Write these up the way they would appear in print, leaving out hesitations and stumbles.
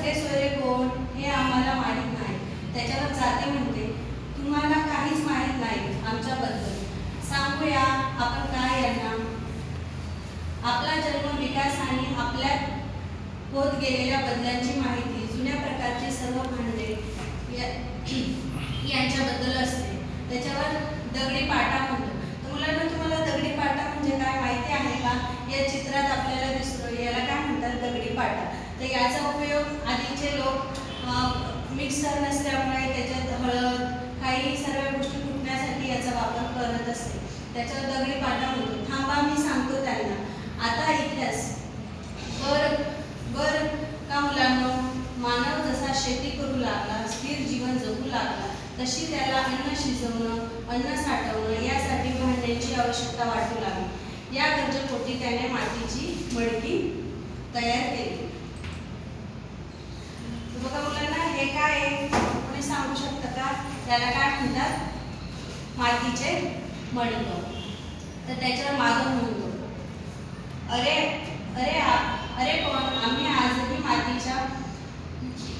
सगळे सोयरे कोण हे आम्हाला माहीत नाही. त्याच्यावर जाते म्हणते, तुम्हाला काहीच माहीत नाही आमच्याबद्दल. सांगूया आपण काय यांना. आपला जन्म, विकास आणि आपल्यात होत गेलेल्या बदलांची माहिती, जुन्या प्रकारची सर्व भांडे यांच्याबद्दल असते. त्याच्यावर दगडी पाटा म्हणतो. तर मुलांना तुम्हाला दगडी पाटा म्हणजे काय माहिती आहे का? या चित्रात आपल्याला दिसतो, याला काय म्हणतात? दगडी पाटा. तर याचा उपयोग आधीचे लोक मिक्सर नसल्यामुळे त्याच्यात हळद, काही सर्व गोष्टी कुटण्यासाठी याचा वापर करत असते. त्याच्यावर दगडी पाटा म्हणतो. थांबा मी सांगतो त्यांना. आता इतिहास. बर का मुलांनो, मानव जसा शेती करू लागला, स्थिर जीवन जगू लागला, तशी त्याला अन्न शिजवणं, अन्न साठवणं यासाठी भांड्यांची आवश्यकता वाटू लागली. या गरजेपोटी त्याने मातीची मडकी तयार केली. बघा मुलांना, हे काय आहे कोणी सांगू शकतं का? त्याला काय म्हणतात? मातीचे मडकं. तर त्याच्यावर मागं म्हणतो, अरे अरे अरे पण आम्ही आजही मातीच्या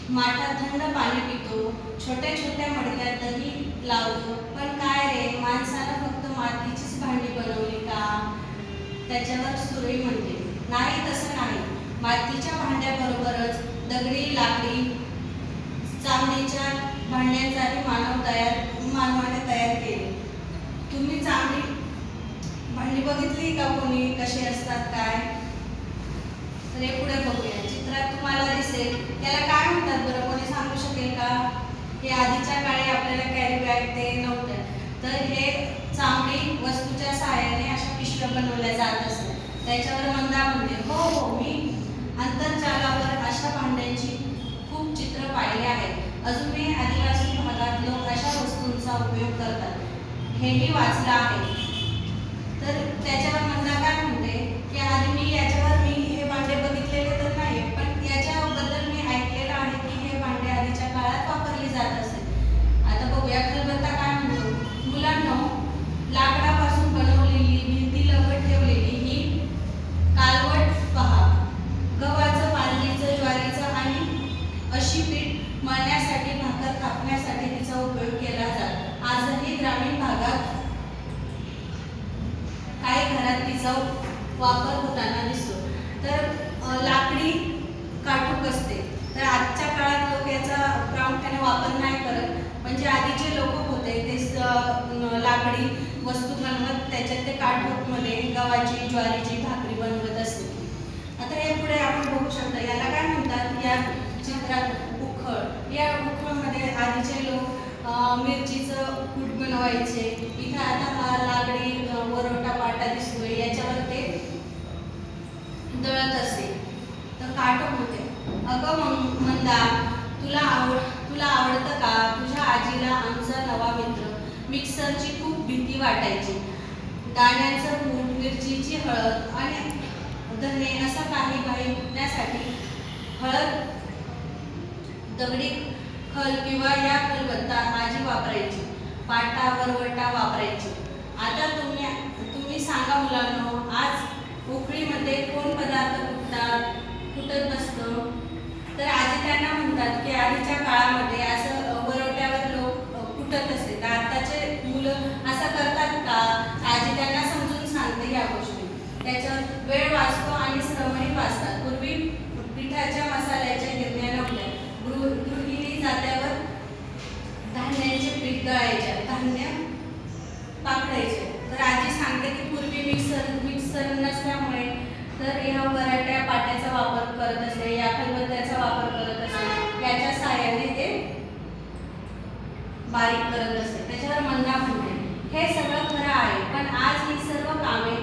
माठात थंड पाणी पितो, छोट्या छोट्या मडक्यात दही लावतो. पण काय रे, माणसानं फक्त मातीचीच भांडी बनवली का? त्याच्यावर सुरई म्हणते, नाही, तसं नाही. मातीच्या भांड्याबरोबरच दगडी, लाकडी, चामडीच्या भांड्यांचाही मानवाने तयार केले. तुम्ही चांगली भांडी बघितली का कोणी? कशी असतात काय? तर हे पुढे बघूया. चित्रात तुम्हाला दिसेल, त्याला काय म्हणतात बरं? कोणी सांगू शकेल का? हे आधीच्या काळी आपल्याला कॅरी बॅग ते नव्हतं, तर हे चामडी वस्तूच्या सहाय्याने अशा पिशव्या बनवल्या जात असत. त्याच्यावर मंदा म्हणते, हो, मी आंतरजालावर अशा भांड्यांची खूप चित्र पाहिले आहेत. अजूनही आदिवासी भागात लोक अशा वस्तूंचा उपयोग करतात, हेही वाचलं आहे. तर त्याच्यावर मंदा काय म्हणते की आधी मी हे भांडे बघितलेले तर नाही, पण याच्याबद्दल मी ऐकलेलं आहे की हे भांडे आधीच्या काळात वापरली जात असे. आता बघूया खलबत्ता काय म्हणतो. मुलांनो, लाकडापासून बनवलेली, भिंती लगत ठेवलेली ही कालवट पहा. गव्हाचं, बाजरीचं, ज्वारीचं आणि अशी पीठ मळण्यासाठी, भाकर कापण्यासाठी तिचा उपयोग केला जातो. आजही ग्रामीण भागात काही घरात तिचा वापर होताना दिसतो. तर लाकडी काटूक असते. तर आजच्या काळात लोक याचा प्रामुख्याने वापर नाही करत, म्हणजे आधीचे लोक होते ते लाकडी वस्तू बनवत, त्याच्यात ते काटूकमध्ये गव्हाची, ज्वारीची भाकरी बनवत असते. आता हे पुढे आपण बघू शकता, याला काय म्हणतात? या चित्रात उखळ. या उखळमध्ये आधीचे लोक मिरचीचं कूट बनवायचे. इथं आता हा लाकडी वरोटा पाटा दिसतोय, याच्यावर ते दळत असे. तर काटक होते, अगं मंदा, तुला आवडतं का? तुझ्या आजीला आमचा नवा मित्र मिक्सरची खूप भीती वाटायची. दाण्यांचं कूट, मिरचीची हळद आणि धने असं काही कुटण्यासाठी हळद, दगडी खल किंवा या खलबत्ता आजी वापरायची. पाटा, वरवटा वापरायची. आता तुम्ही सांगा मुलांनो, आज उकळीमध्ये कोण पदार्थ कुटत नसतं? तर आजी त्यांना म्हणतात की आधीच्या काळामध्ये असं वरवट्यावर लोक कुटत असे. तर आताचे मुलं असं करतात का? आजी त्यांना समजून सांगते या गोष्टी. त्याच्यावर वेळ वाचतो आणि श्रमही वाचतात. पूर्वी पिठाच्या मसाल्याच्या गिरण्या नव्हत्या. गृहिणी जात्यावर धान्याचे पीठ दळायच्या, धान्य पाकडायचे. तर आजी सांगते की पूर्वी मिक्सर नसल्यामुळे तर ह्या वराट्या पाट्याचा वापर करत असे, या खलबत्त्याचा वापर करत असे. याच्या सहाय्याने ते बारीक करत असे. त्याच्यावर मंदा म्हणते, हे सगळं खरं आहे, पण आज ही सर्व कामे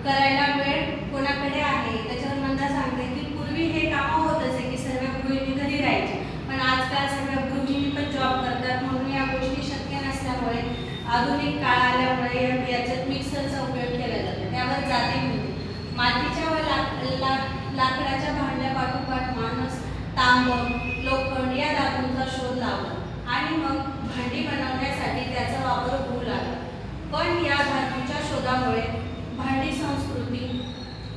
करायला वेळ कोणाकडे आहे? त्याच्यावर मंदा सांगते की पूर्वी हे कामं होत असे की सर्व गृहिणी घरी राहायचे, पण आजकाल सगळ्या गृहिणी पण जॉब करतात, म्हणून या गोष्टी शक्य नसल्यामुळे आधुनिक काळ आल्यामुळे याच्यात मिक्सरचा उपयोग केला जातो. त्यावर जाते म्हणते, मातीच्या व लाकडाच्या भांड्यापाठोपाठ माणूस तांब, लोखंड या धातूंचा शोध लावला आणि मग भांडी बनवण्यासाठी त्याचा वापर होऊ लागला. पण या धातूच्या शोधामुळे भांडी संस्कृती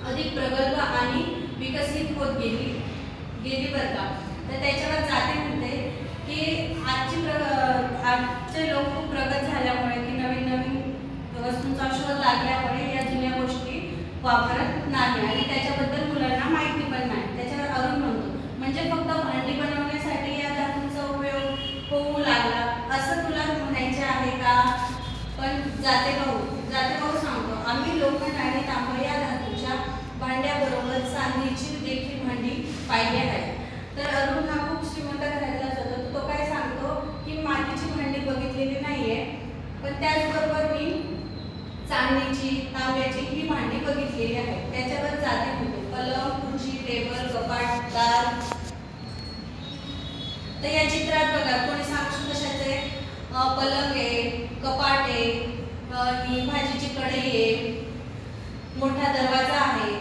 अधिक प्रगल्भ आणि विकसित होत गेली बरं का. तर त्याच्यावर जाते म्हणते की आजचे लोक खूप प्रगत झाल्यामुळे की नवीन नवीन वस्तूंचा शोध लागल्यामुळे या जुन्या गोष्टी वापरत नाही आणि त्याच्याबद्दल मुलांना माहिती पण नाही. त्याच्यावर अरुण म्हणतो म्हणजे फक्त भांडी बनवण्यासाठी या धातूंचा उपयोग होऊ लागला असं तुला म्हणायचे आहे का? पण जाते भाऊ सांगतो आम्ही लोखंड आणि तांबे या धातूच्या भांड्याबरोबर चांदीची देखील भांडी पाहिली आहेत. तर अरुण हा खूप श्रीमंत घरातला होता. तो काय सांगतो की मातीची भांडी बघितलेली नाहीये पण त्याचबरोबर मी चांदीची तांब्याची ही भांडी बघितलेली आहे. त्याच्यावर जाते म्हणतो पलंग, खुर्ची, टेबल, कपाट, दार. तर या चित्रात बघा कोणी सांगू कशाचे पलंग आहे, कपाट आहे, ही भाजीची कढई आहे, मोठा दरवाजा आहे.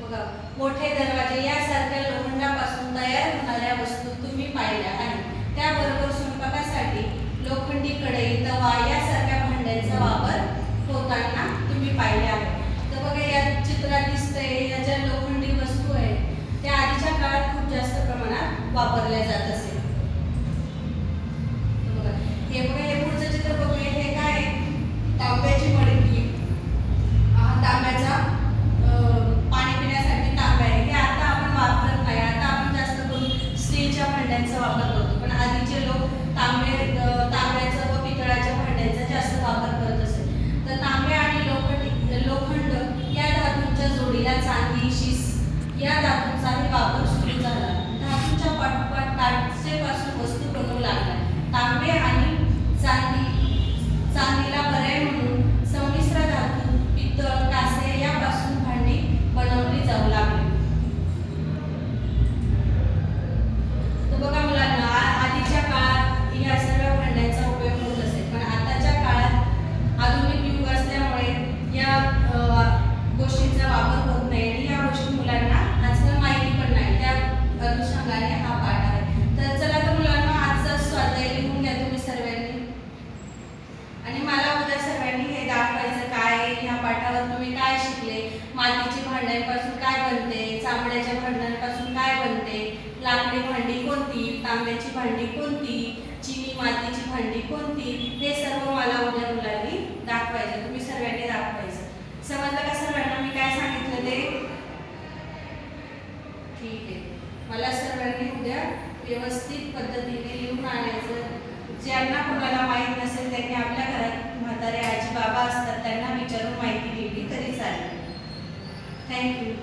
बघा मोठे दरवाजे यासारख्या लोखंडापासून तयार होणाऱ्या वस्तू तुम्ही पाहिल्या आहेत. त्याबरोबर स्वयंपाकासाठी लोखंडी कढई, तवा यासारख्या भांड्यांचा वापर होताना तुम्ही पाहिले आहे. तर बघा या चित्रात दिसतंय या ज्या लोखंडी वस्तू आहेत त्या आधीच्या काळात खूप जास्त प्रमाणात वापरल्या जात असेल. हे पुढचं चित्र बघूया. हे काय तांब्याची मडकी, तांब्याचा पाणी पिण्यासाठी तांब्या आहे. हे आता आपण वापरत नाही. आता आपण जास्त करून स्टीलच्या भांड्यांचा वापर करतो पण आधीचे लोक तांब्याचा व पितळाच्या भांड्यांचा जास्त वापर करत असेल. तर तांबे आणि लोखंड या धातूंच्या जोडीला चांदी, शिस या धातूंचाही वापर सुरू झाला. धातूच्या पाठोपाठ काचेपासून वस्तू बनवू लागल्या. तांबे आणि चांदीला पर्याय म्हणून संमिश्र धातू, पितळ, कांस्य यापासून भांडी बनवली जाऊ लागली. तर बघा मुलांना आधीच्या काळात या सर्व भांड्यांचा उपयोग होत असेल पण आताच्या काळात आधुनिक युग असल्यामुळे या गोष्टींचा वापर होत नाही आणि या गोष्टी मुलांना आजकाल माहिती पण नाही. त्या अनुषंगाने हा पाठ आहे. तर चला तर मुलांना आजचा स्वाध्याय लिहून घ्या तुम्ही सर्वांनी आणि मला उद्या सर्वांनी हे दाखवायचं काय ह्या पाठावर तुम्ही काय शिकले. मातीची भांड्यांपासून काय बनते, चामड्याच्या भांड्यांपासून काय बनते, लाकडी भांडी कोणती, तांब्याची भांडी कोणती, चिनी मातीची भांडी कोणती, हे सर्व मला उद्या मुलांनी दाखवायचं. तुम्ही सर्वांनी दाखवायचं. समजलं का सर्वांना मी काय सांगितलं ते? ठीक आहे. मला सर्वांनी उद्या व्यवस्थित पद्धतीने लिहून आणायचं. ज्यांना कोणाला माहीत नसेल त्यांनी आपल्या घरात म्हातारे आजी बाबा असतात त्यांना विचारून माहिती दिली तरी चालेल. थँक्यू.